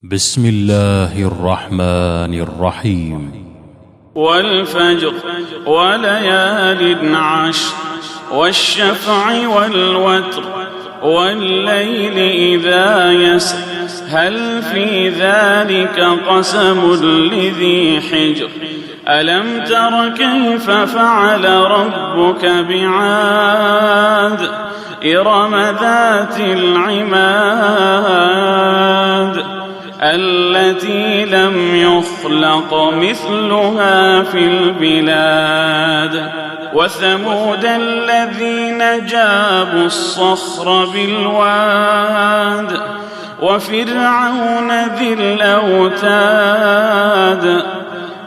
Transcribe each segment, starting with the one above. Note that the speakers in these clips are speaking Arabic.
بسم الله الرحمن الرحيم. والفجر وليال عشر والشفع والوتر والليل إذا يسر هل في ذلك قسم لذي حجر ألم تر كيف فعل ربك بعاد إرم ذات العماد التي لم يخلق مثلها في البلاد وثمود الذين جابوا الصخر بالواد وفرعون ذي الأوتاد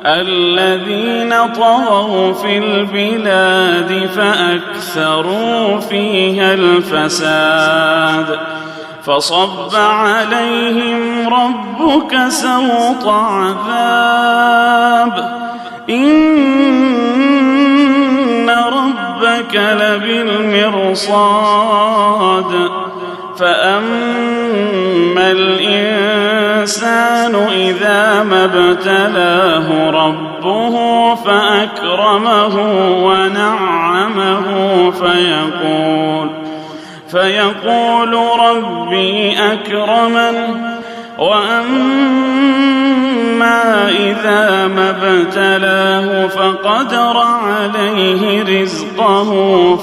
الذين طغوا في البلاد فأكثروا فيها الفساد فصب عليهم ربك سوط عذاب إن ربك لبالمرصاد فأما الإنسان إذا ما ابتلاه ربه فأكرمه ونعمه فيقول ربي أكرمن وأما إذا ما ابتلاه فقدر عليه رزقه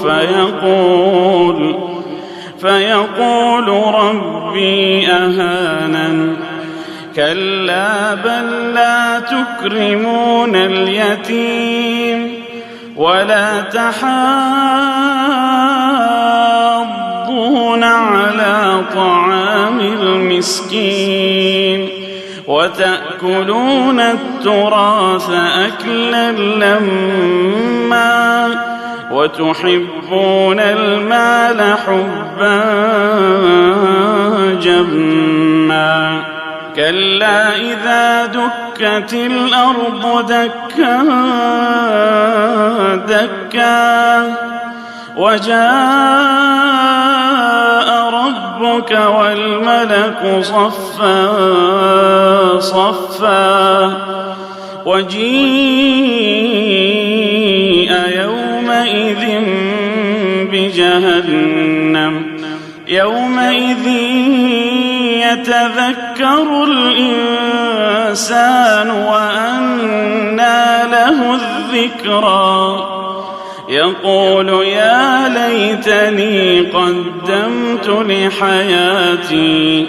فيقول ربي أهانن كلا بل لا تكرمون اليتيم ولا تحاضون على طعام المسكين وتأكلون التراث أكلا لما وتحبون المال حبا جما كلا إذا دكت الأرض دكا دكا وجاء ربك والملك صفا صفا وجيء يومئذ بجهنم يومئذ يتذكر الإنسان وأنى له الذكرى يقول يا ليتني قدمت لحياتي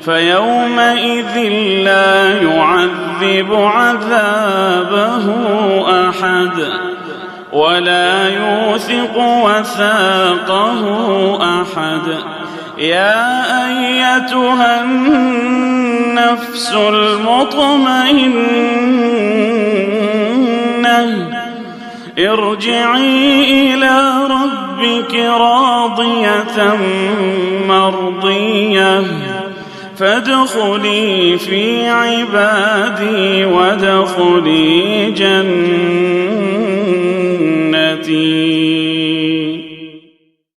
فيومئذ لا يعذب عذابه أحد ولا يوثق وثاقه أحد يا أيتها النفس المطمئنة ارجعي إلى ربك راضية مرضية فادخلي في عبادي وادخلي جنتي.